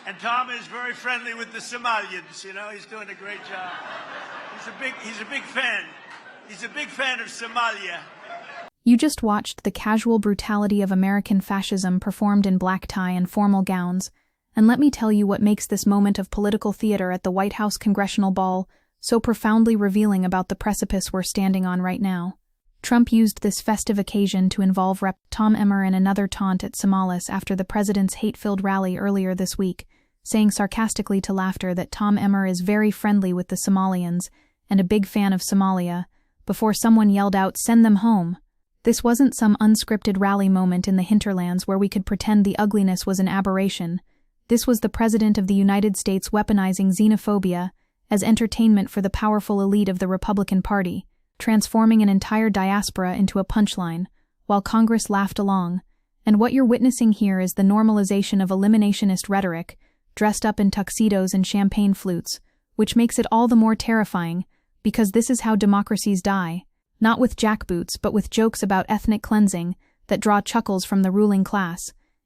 And Tom is very friendly with the Somalians. You know, he's doing a great job. He's a big fan. He's a big fan of Somalia. You just watched the casual brutality of American fascism performed in black tie and formal gowns, and let me tell you what makes this moment of political theater at the White House congressional ball so profoundly revealing about the precipice we're standing on right now. Trump used this festive occasion to involve Rep. Tom Emmer in another taunt at Somalis after the president's hate-filled rally earlier this week, saying sarcastically to laughter that Tom Emmer is very friendly with the Somalians and a big fan of Somalia, before someone yelled out, "Send them home." This wasn't some unscripted rally moment in the hinterlands where we could pretend the ugliness was an aberration. This was the President of the United States weaponizing xenophobia as entertainment for the powerful elite of the Republican Party, transforming an entire diaspora into a punchline, while Congress laughed along. And what you're witnessing here is the normalization of eliminationist rhetoric, dressed up in tuxedos and champagne flutes, which makes it all the more terrifying, because this is how democracies die, not with jackboots but with jokes about ethnic cleansing that draw chuckles from the ruling class.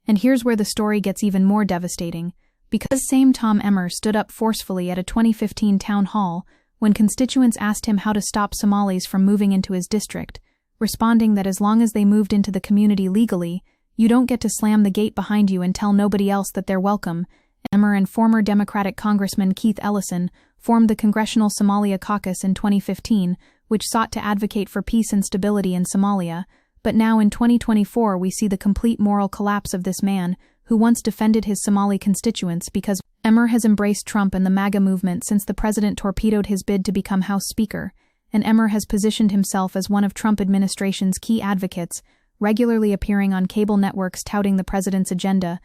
And here's where the story gets even more devastating, because same Tom Emmer stood up forcefully at a 2015 town hall when constituents asked him how to stop Somalis from moving into his district, responding that as long as they moved into the community legally, you don't get to slam the gate behind you and tell nobody else that they're welcome. Emmer and former Democratic Congressman Keith Ellison formed the Congressional Somalia Caucus in 2015, which sought to advocate for peace and stability in Somalia. But now in 2024 we see the complete moral collapse of this man who once defended his Somali constituents, because Emmer has embraced Trump and the MAGA movement since the president torpedoed his bid to become House Speaker, and Emmer has positioned himself as one of Trump administration's key advocates, regularly appearing on cable networks touting the president's agenda.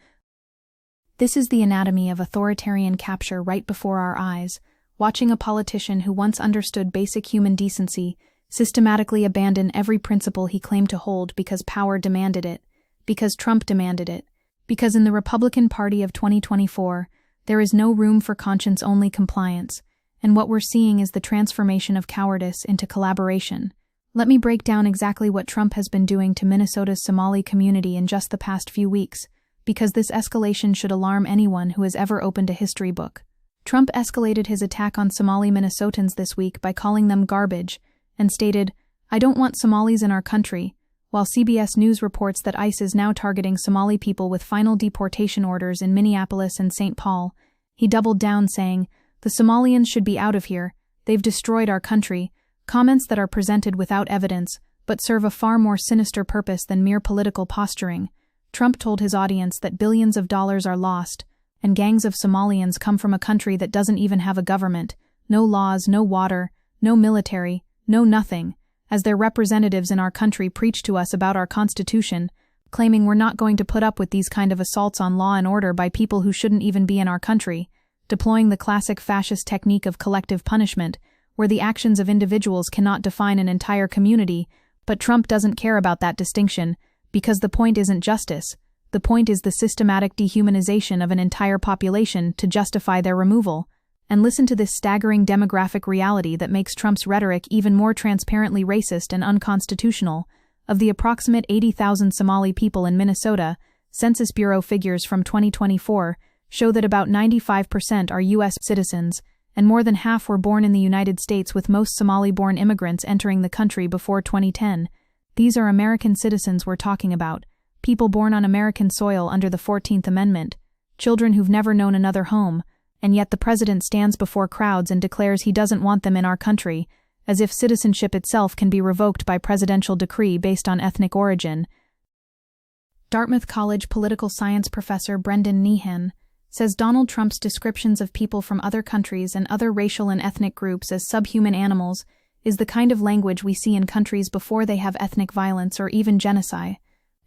This is the anatomy of authoritarian capture right before our eyes, watching a politician who once understood basic human decency systematically abandon every principle he claimed to hold because power demanded it, because Trump demanded it, because in the Republican Party of 2024, there is no room for conscience-only compliance, and what we're seeing is the transformation of cowardice into collaboration. Let me break down exactly what Trump has been doing to Minnesota's Somali community in just the past few weeks, because this escalation should alarm anyone who has ever opened a history book. Trump escalated his attack on Somali Minnesotans this week by calling them garbage, and stated, "I don't want Somalis in our country," while CBS News reports that ICE is now targeting Somali people with final deportation orders in Minneapolis and St. Paul. He doubled down, saying, "The Somalians should be out of here, they've destroyed our country," comments that are presented without evidence, but serve a far more sinister purpose than mere political posturing. Trump told his audience that billions of dollars are lost, and gangs of Somalians come from a country that doesn't even have a government, no laws, no water, no military, no nothing, as their representatives in our country preach to us about our Constitution, claiming we're not going to put up with these kind of assaults on law and order by people who shouldn't even be in our country, deploying the classic fascist technique of collective punishment, where the actions of individuals cannot define an entire community. But Trump doesn't care about that distinction, because the point isn't justice. The point is the systematic dehumanization of an entire population to justify their removal. And listen to this staggering demographic reality that makes Trump's rhetoric even more transparently racist and unconstitutional. Of the approximate 80,000 Somali people in Minnesota, Census Bureau figures from 2024 show that about 95% are U.S. citizens, and more than half were born in the United States, with most Somali-born immigrants entering the country before 2010. These are American citizens we're talking about, people born on American soil under the 14th Amendment, children who've never known another home, and yet the president stands before crowds and declares he doesn't want them in our country, as if citizenship itself can be revoked by presidential decree based on ethnic origin. Dartmouth College political science professor Brendan Nehan says Donald Trump's descriptions of people from other countries and other racial and ethnic groups as subhuman animals is the kind of language we see in countries before they have ethnic violence or even genocide.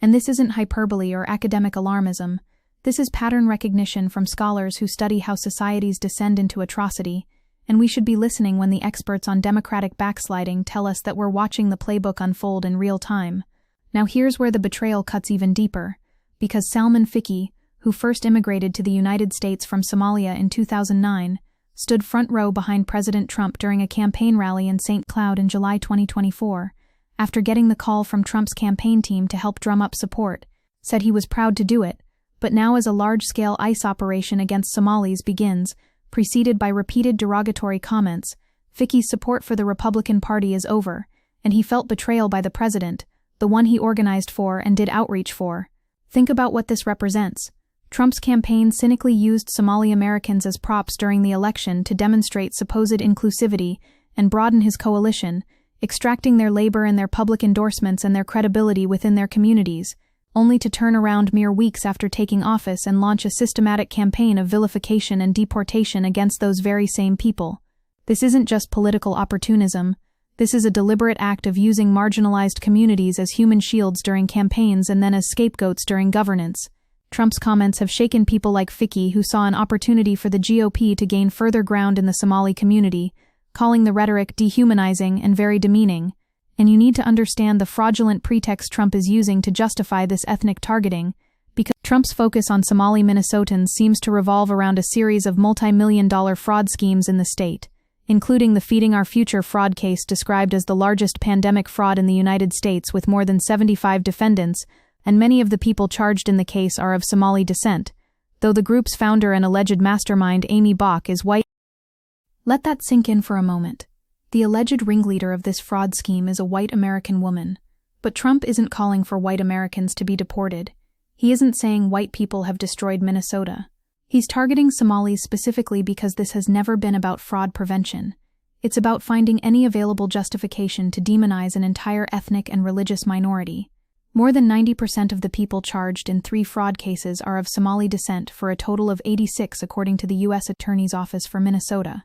And this isn't hyperbole or academic alarmism. This is pattern recognition from scholars who study how societies descend into atrocity, and we should be listening when the experts on democratic backsliding tell us that we're watching the playbook unfold in real time. Now here's where the betrayal cuts even deeper, because Salman Fiki, who first immigrated to the United States from Somalia in 2009, stood front row behind President Trump during a campaign rally in St. Cloud in July 2024, after getting the call from Trump's campaign team to help drum up support, said he was proud to do it, But now as a large-scale ICE operation against Somalis begins, preceded by repeated derogatory comments, Ficky's support for the Republican Party is over, and he felt betrayal by the president, the one he organized for and did outreach for. Think about what this represents. Trump's campaign cynically used Somali Americans as props during the election to demonstrate supposed inclusivity and broaden his coalition, extracting their labor and their public endorsements and their credibility within their communities, only to turn around mere weeks after taking office and launch a systematic campaign of vilification and deportation against those very same people. This isn't just political opportunism. This is a deliberate act of using marginalized communities as human shields during campaigns and then as scapegoats during governance. Trump's comments have shaken people like Ficky, who saw an opportunity for the GOP to gain further ground in the Somali community, calling the rhetoric dehumanizing and very demeaning. And you need to understand the fraudulent pretext Trump is using to justify this ethnic targeting, because Trump's focus on Somali Minnesotans seems to revolve around a series of multi-million-dollar fraud schemes in the state, including the Feeding Our Future fraud case described as the largest pandemic fraud in the United States with more than 75 defendants, and many of the people charged in the case are of Somali descent, though the group's founder and alleged mastermind Amy Bach is white. Let that sink in for a moment. The alleged ringleader of this fraud scheme is a white American woman, but Trump isn't calling for white Americans to be deported. He isn't saying white people have destroyed Minnesota. He's targeting Somalis specifically because this has never been about fraud prevention. It's about finding any available justification to demonize an entire ethnic and religious minority. More than 90% of the people charged in 3 fraud cases are of Somali descent, for a total of 86 according to the U.S. Attorney's Office for Minnesota,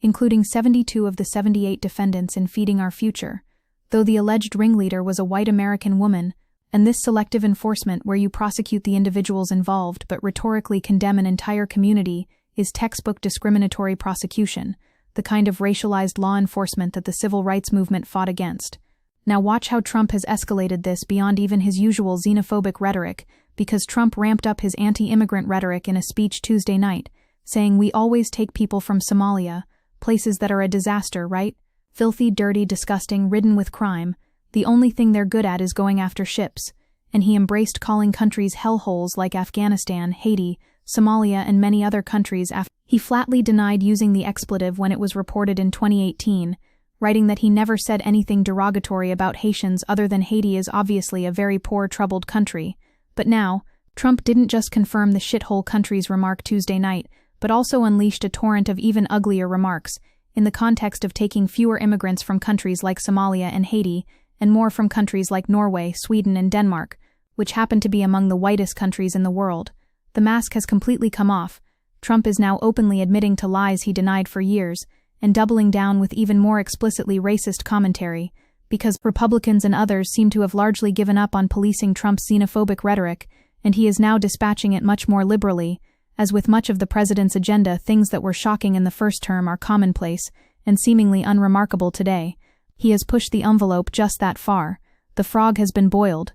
including 72 of the 78 defendants in Feeding Our Future, though the alleged ringleader was a white American woman. And this selective enforcement, where you prosecute the individuals involved but rhetorically condemn an entire community, is textbook discriminatory prosecution, the kind of racialized law enforcement that the civil rights movement fought against. Now watch how Trump has escalated this beyond even his usual xenophobic rhetoric, because Trump ramped up his anti-immigrant rhetoric in a speech Tuesday night, saying, "We always take people from Somalia, places that are a disaster, right? Filthy, dirty, disgusting, ridden with crime. The only thing they're good at is going after ships," and he embraced calling countries hellholes like Afghanistan, Haiti, Somalia, and many other countries. He flatly denied using the expletive when it was reported in 2018, writing that he never said anything derogatory about Haitians other than Haiti is obviously a very poor, troubled country. But now, Trump didn't just confirm the shithole country's remark Tuesday night, but also unleashed a torrent of even uglier remarks, in the context of taking fewer immigrants from countries like Somalia and Haiti, and more from countries like Norway, Sweden, and Denmark, which happen to be among the whitest countries in the world. The mask has completely come off. Trump is now openly admitting to lies he denied for years, and doubling down with even more explicitly racist commentary, because Republicans and others seem to have largely given up on policing Trump's xenophobic rhetoric, and he is now dispatching it much more liberally. As with much of the president's agenda, things that were shocking in the first term are commonplace and seemingly unremarkable today. He has pushed the envelope just that far. The frog has been boiled.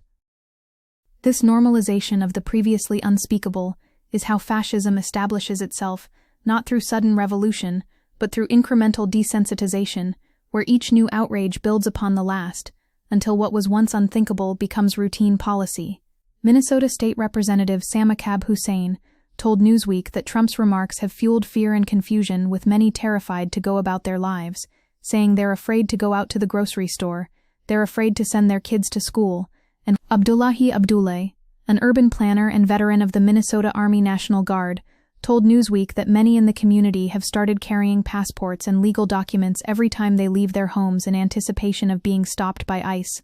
This normalization of the previously unspeakable is how fascism establishes itself, not through sudden revolution, but through incremental desensitization, where each new outrage builds upon the last, until what was once unthinkable becomes routine policy. Minnesota State Representative Samakab Hussein told Newsweek that Trump's remarks have fueled fear and confusion, with many terrified to go about their lives, saying they're afraid to go out to the grocery store, they're afraid to send their kids to school. And Abdullahi Abdullah, an urban planner and veteran of the Minnesota Army National Guard, told Newsweek that many in the community have started carrying passports and legal documents every time they leave their homes in anticipation of being stopped by ICE.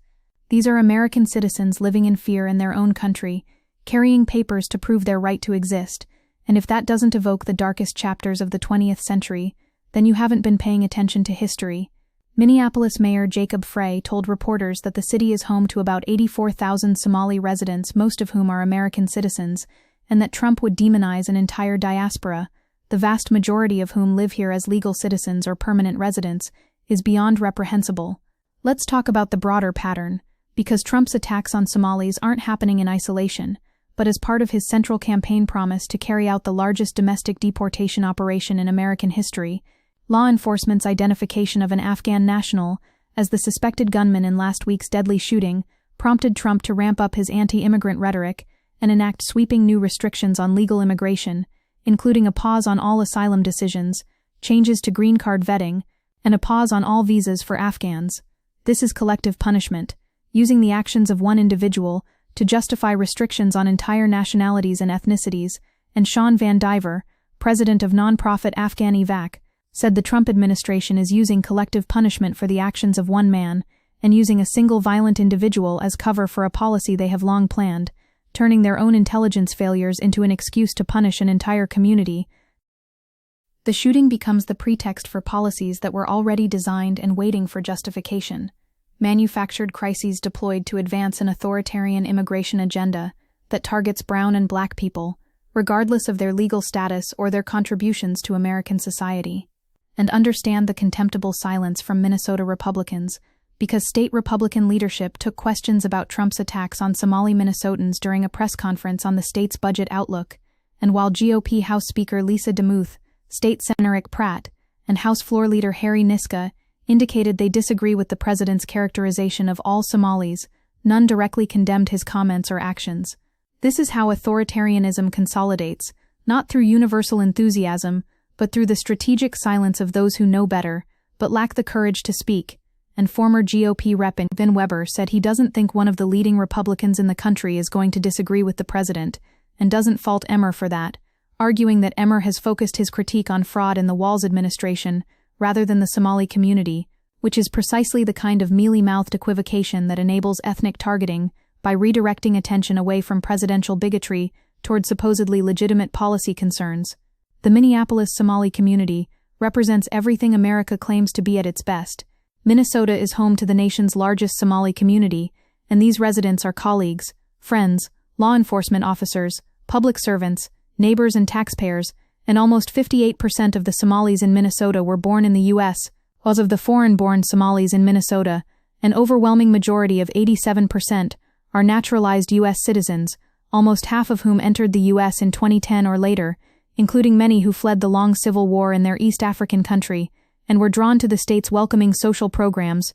These are American citizens living in fear in their own country, carrying papers to prove their right to exist, and if that doesn't evoke the darkest chapters of the 20th century, then you haven't been paying attention to history. Minneapolis Mayor Jacob Frey told reporters that the city is home to about 84,000 Somali residents, most of whom are American citizens, and that Trump would demonize an entire diaspora, the vast majority of whom live here as legal citizens or permanent residents, is beyond reprehensible. Let's talk about the broader pattern, because Trump's attacks on Somalis aren't happening in isolation, but as part of his central campaign promise to carry out the largest domestic deportation operation in American history. Law enforcement's identification of an Afghan national as the suspected gunman in last week's deadly shooting prompted Trump to ramp up his anti-immigrant rhetoric, and enact sweeping new restrictions on legal immigration, including a pause on all asylum decisions, changes to green card vetting, and a pause on all visas for Afghans. This is collective punishment, using the actions of one individual to justify restrictions on entire nationalities and ethnicities, and Sean Van Diver, president of nonprofit Afghan Evac, said the Trump administration is using collective punishment for the actions of one man and using a single violent individual as cover for a policy they have long planned, turning their own intelligence failures into an excuse to punish an entire community. The shooting becomes the pretext for policies that were already designed and waiting for justification. Manufactured crises deployed to advance an authoritarian immigration agenda that targets brown and black people, regardless of their legal status or their contributions to American society. And understand the contemptible silence from Minnesota Republicans, because state Republican leadership took questions about Trump's attacks on Somali Minnesotans during a press conference on the state's budget outlook, and while GOP House Speaker Lisa DeMuth, State Senator Rick Pratt, and House Floor Leader Harry Niska indicated they disagree with the president's characterization of all Somalis, none directly condemned his comments or actions. This is how authoritarianism consolidates, not through universal enthusiasm, but through the strategic silence of those who know better, but lack the courage to speak. And former GOP Rep. Vin Weber said he doesn't think one of the leading Republicans in the country is going to disagree with the president, and doesn't fault Emmer for that, arguing that Emmer has focused his critique on fraud in the Walz administration rather than the Somali community, which is precisely the kind of mealy-mouthed equivocation that enables ethnic targeting by redirecting attention away from presidential bigotry toward supposedly legitimate policy concerns. The Minneapolis Somali community represents everything America claims to be at its best. Minnesota is home to the nation's largest Somali community, and these residents are colleagues, friends, law enforcement officers, public servants, neighbors and taxpayers, and almost 58% of the Somalis in Minnesota were born in the U.S., while of the foreign-born Somalis in Minnesota, an overwhelming majority of 87% are naturalized U.S. citizens, almost half of whom entered the U.S. in 2010 or later, including many who fled the long civil war in their East African country, and were drawn to the state's welcoming social programs.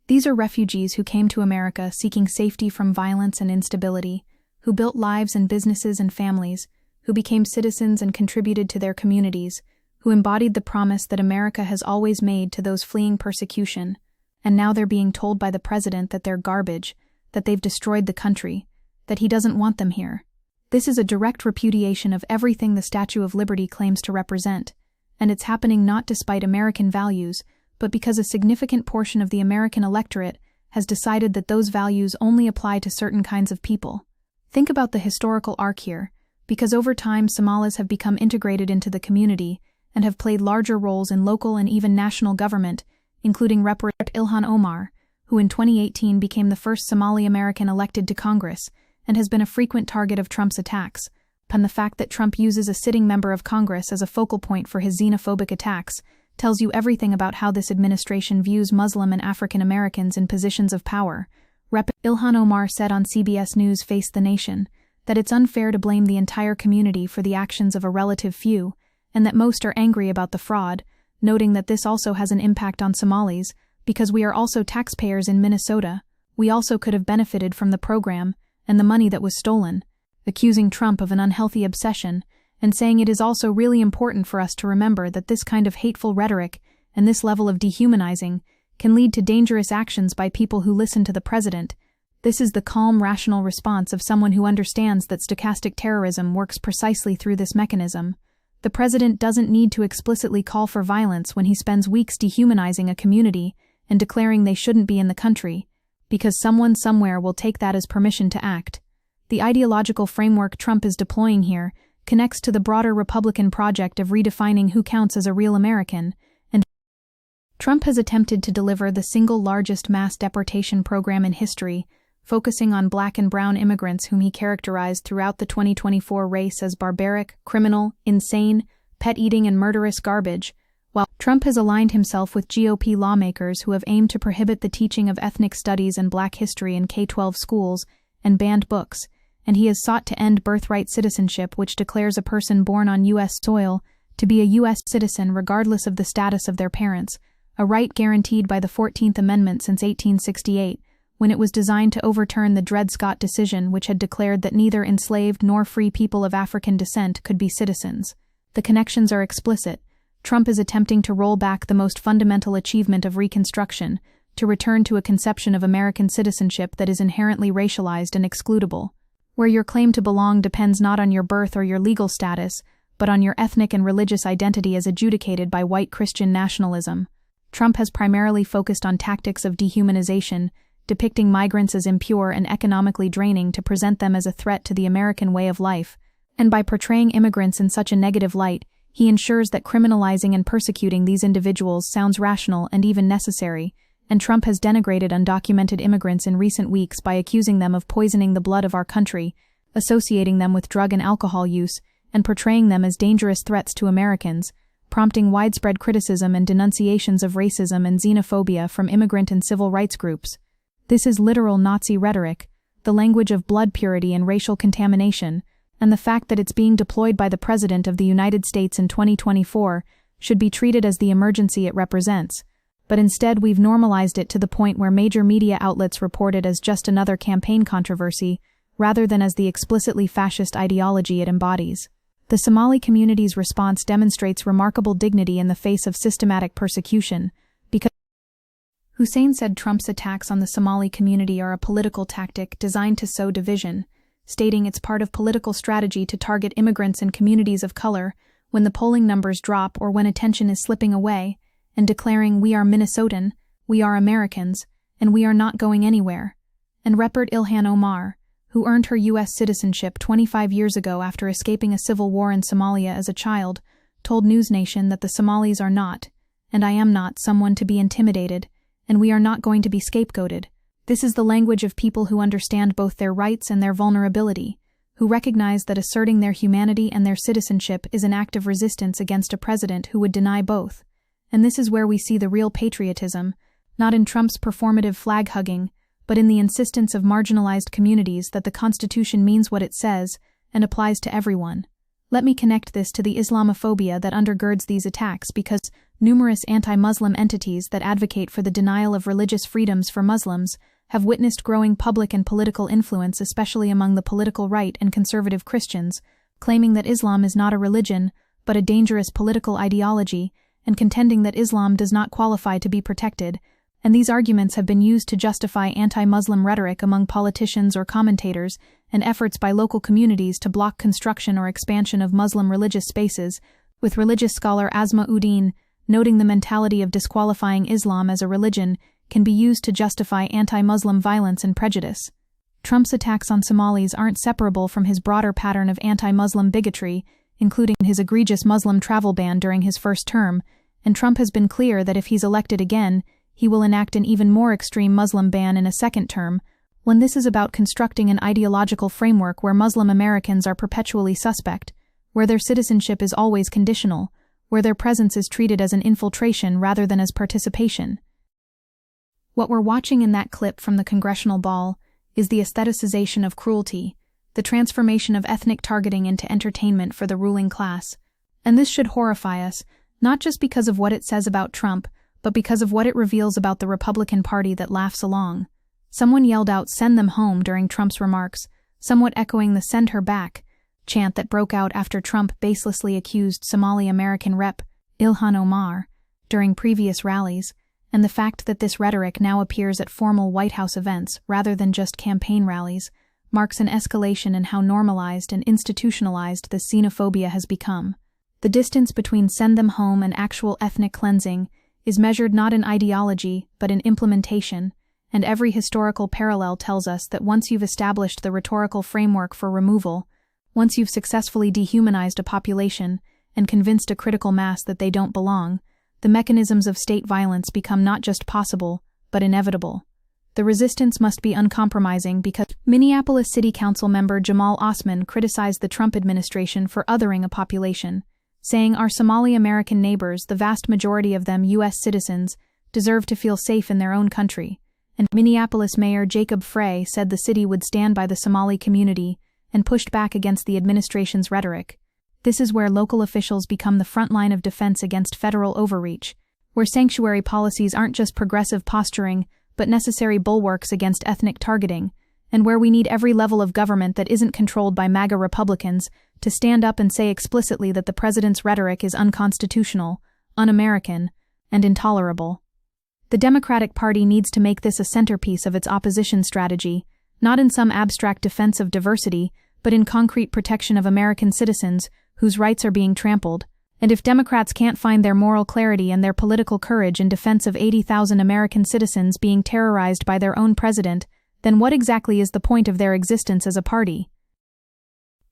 These are refugees who came to America seeking safety from violence and instability, who built lives and businesses and families, who became citizens and contributed to their communities, who embodied the promise that America has always made to those fleeing persecution, and now they're being told by the president that they're garbage, that they've destroyed the country, that he doesn't want them here. This is a direct repudiation of everything the Statue of Liberty claims to represent, and it's happening not despite American values, but because a significant portion of the American electorate has decided that those values only apply to certain kinds of people. Think about the historical arc here, because over time Somalis have become integrated into the community and have played larger roles in local and even national government, including Rep. Ilhan Omar, who in 2018 became the first Somali American elected to Congress and has been a frequent target of Trump's attacks, and the fact that Trump uses a sitting member of Congress as a focal point for his xenophobic attacks tells you everything about how this administration views Muslim and African Americans in positions of power. Rep. Ilhan Omar said on CBS News Face the Nation that it's unfair to blame the entire community for the actions of a relative few, and that most are angry about the fraud, noting that this also has an impact on Somalis, because we are also taxpayers in Minnesota. We also could have benefited from the program and the money that was stolen, accusing Trump of an unhealthy obsession, and saying it is also really important for us to remember that this kind of hateful rhetoric and this level of dehumanizing can lead to dangerous actions by people who listen to the president. This is the calm, rational response of someone who understands that stochastic terrorism works precisely through this mechanism. The president doesn't need to explicitly call for violence when he spends weeks dehumanizing a community and declaring they shouldn't be in the country, because someone somewhere will take that as permission to act. The ideological framework Trump is deploying here connects to the broader Republican project of redefining who counts as a real American, and Trump has attempted to deliver the single largest mass deportation program in history, focusing on black and brown immigrants whom he characterized throughout the 2024 race as barbaric, criminal, insane, pet-eating and murderous garbage, while Trump has aligned himself with GOP lawmakers who have aimed to prohibit the teaching of ethnic studies and black history in K-12 schools and banned books, and he has sought to end birthright citizenship, which declares a person born on U.S. soil to be a U.S. citizen regardless of the status of their parents, a right guaranteed by the 14th Amendment since 1868, when it was designed to overturn the Dred Scott decision, which had declared that neither enslaved nor free people of African descent could be citizens. The connections are explicit. Trump is attempting to roll back the most fundamental achievement of Reconstruction, to return to a conception of American citizenship that is inherently racialized and excludable, where your claim to belong depends not on your birth or your legal status, but on your ethnic and religious identity as adjudicated by white Christian nationalism. Trump has primarily focused on tactics of dehumanization, depicting migrants as impure and economically draining to present them as a threat to the American way of life, and by portraying immigrants in such a negative light, he ensures that criminalizing and persecuting these individuals sounds rational and even necessary, and Trump has denigrated undocumented immigrants in recent weeks by accusing them of poisoning the blood of our country, associating them with drug and alcohol use, and portraying them as dangerous threats to Americans, prompting widespread criticism and denunciations of racism and xenophobia from immigrant and civil rights groups. This is literal Nazi rhetoric, the language of blood purity and racial contamination, and the fact that it's being deployed by the President of the United States in 2024 should be treated as the emergency it represents. But instead we've normalized it to the point where major media outlets report it as just another campaign controversy, rather than as the explicitly fascist ideology it embodies. The Somali community's response demonstrates remarkable dignity in the face of systematic persecution, because Hussein said Trump's attacks on the Somali community are a political tactic designed to sow division, stating it's part of political strategy to target immigrants and communities of color when the polling numbers drop or when attention is slipping away, and declaring, "We are Minnesotan, we are Americans, and we are not going anywhere." And Reppert Ilhan Omar, who earned her U.S. citizenship 25 years ago after escaping a civil war in Somalia as a child, told NewsNation that the Somalis are not, and I am not, someone to be intimidated, and we are not going to be scapegoated. This is the language of people who understand both their rights and their vulnerability, who recognize that asserting their humanity and their citizenship is an act of resistance against a president who would deny both. And this is where we see the real patriotism, not in Trump's performative flag-hugging, but in the insistence of marginalized communities that the Constitution means what it says and applies to everyone. Let me connect this to the Islamophobia that undergirds these attacks, because numerous anti-Muslim entities that advocate for the denial of religious freedoms for Muslims have witnessed growing public and political influence, especially among the political right and conservative Christians, claiming that Islam is not a religion, but a dangerous political ideology, and contending that Islam does not qualify to be protected, and these arguments have been used to justify anti-Muslim rhetoric among politicians or commentators and efforts by local communities to block construction or expansion of Muslim religious spaces, with religious scholar Asma Uddin noting the mentality of disqualifying Islam as a religion can be used to justify anti-Muslim violence and prejudice. Trump's attacks on Somalis aren't separable from his broader pattern of anti-Muslim bigotry, including his egregious Muslim travel ban during his first term, and Trump has been clear that if he's elected again, he will enact an even more extreme Muslim ban in a second term, when this is about constructing an ideological framework where Muslim Americans are perpetually suspect, where their citizenship is always conditional, where their presence is treated as an infiltration rather than as participation. What we're watching in that clip from the congressional ball is the aestheticization of cruelty, the transformation of ethnic targeting into entertainment for the ruling class. And this should horrify us, not just because of what it says about Trump, but because of what it reveals about the Republican Party that laughs along. Someone yelled out "send them home" during Trump's remarks, somewhat echoing the "send her back" chant that broke out after Trump baselessly accused Somali American Rep. Ilhan Omar during previous rallies, and the fact that this rhetoric now appears at formal White House events rather than just campaign rallies marks an escalation in how normalized and institutionalized this xenophobia has become. The distance between "send them home" and actual ethnic cleansing is measured not in ideology but in implementation, and every historical parallel tells us that once you've established the rhetorical framework for removal, once you've successfully dehumanized a population and convinced a critical mass that they don't belong, the mechanisms of state violence become not just possible, but inevitable. The resistance must be uncompromising because Minneapolis City Council member Jamal Osman criticized the Trump administration for othering a population, saying our Somali American neighbors, the vast majority of them U.S. citizens, deserve to feel safe in their own country. And Minneapolis Mayor Jacob Frey said the city would stand by the Somali community and pushed back against the administration's rhetoric. This is where local officials become the front line of defense against federal overreach, where sanctuary policies aren't just progressive posturing, but necessary bulwarks against ethnic targeting, and where we need every level of government that isn't controlled by MAGA Republicans to stand up and say explicitly that the president's rhetoric is unconstitutional, un-American, and intolerable. The Democratic Party needs to make this a centerpiece of its opposition strategy, not in some abstract defense of diversity, but in concrete protection of American citizens whose rights are being trampled. And if Democrats can't find their moral clarity and their political courage in defense of 80,000 American citizens being terrorized by their own president, then what exactly is the point of their existence as a party?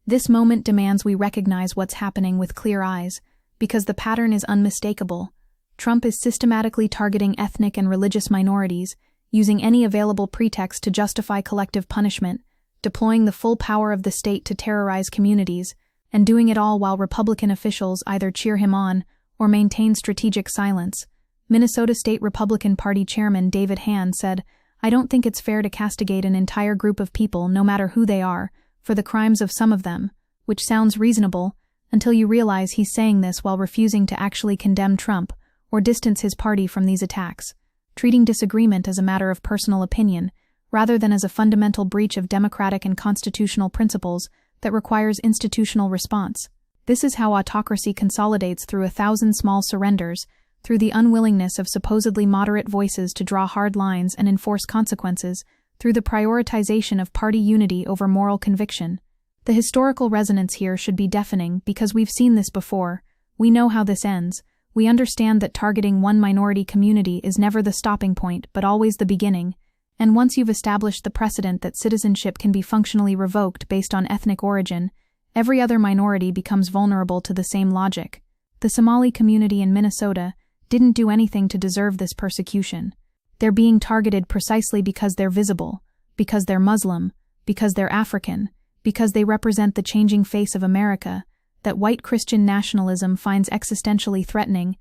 This moment demands we recognize what's happening with clear eyes, because the pattern is unmistakable. Trump is systematically targeting ethnic and religious minorities, using any available pretext to justify collective punishment, deploying the full power of the state to terrorize communities, and doing it all while Republican officials either cheer him on or maintain strategic silence. Minnesota State Republican Party Chairman David Hand said, "I don't think it's fair to castigate an entire group of people, no matter who they are, for the crimes of some of them," which sounds reasonable until you realize he's saying this while refusing to actually condemn Trump or distance his party from these attacks, treating disagreement as a matter of personal opinion rather than as a fundamental breach of democratic and constitutional principles that requires institutional response. This is how autocracy consolidates through 1,000 small surrenders, through the unwillingness of supposedly moderate voices to draw hard lines and enforce consequences, through the prioritization of party unity over moral conviction. The historical resonance here should be deafening because we've seen this before. We know how this ends. We understand that targeting one minority community is never the stopping point, but always the beginning. And once you've established the precedent that citizenship can be functionally revoked based on ethnic origin, every other minority becomes vulnerable to the same logic. The Somali community in Minnesota didn't do anything to deserve this persecution. They're being targeted precisely because they're visible, because they're Muslim, because they're African, because they represent the changing face of America that white Christian nationalism finds existentially threatening,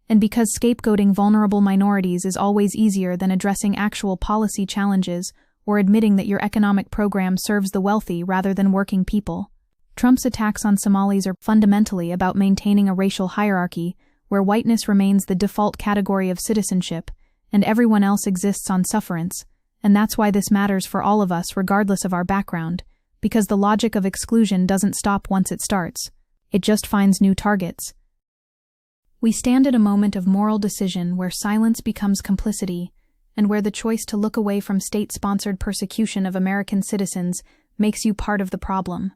and because scapegoating vulnerable minorities is always easier than addressing actual policy challenges or admitting that your economic program serves the wealthy rather than working people. Trump's attacks on Somalis are fundamentally about maintaining a racial hierarchy where whiteness remains the default category of citizenship and everyone else exists on sufferance, and that's why this matters for all of us regardless of our background, because the logic of exclusion doesn't stop once it starts. It just finds new targets. We stand at a moment of moral decision where silence becomes complicity, and where the choice to look away from state-sponsored persecution of American citizens makes you part of the problem.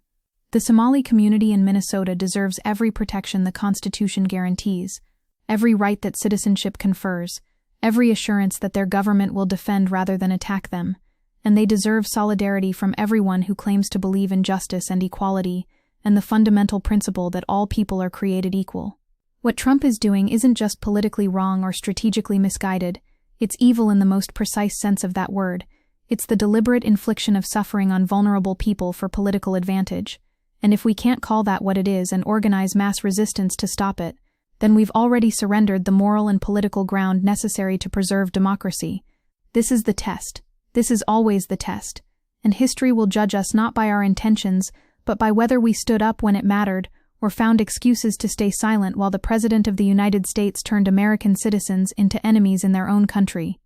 The Somali community in Minnesota deserves every protection the Constitution guarantees, every right that citizenship confers, every assurance that their government will defend rather than attack them, and they deserve solidarity from everyone who claims to believe in justice and equality and the fundamental principle that all people are created equal. What Trump is doing isn't just politically wrong or strategically misguided, it's evil in the most precise sense of that word. It's the deliberate infliction of suffering on vulnerable people for political advantage. And if we can't call that what it is and organize mass resistance to stop it, then we've already surrendered the moral and political ground necessary to preserve democracy. This is the test. This is always the test. And history will judge us not by our intentions, but by whether we stood up when it mattered, or found excuses to stay silent while the President of the United States turned American citizens into enemies in their own country.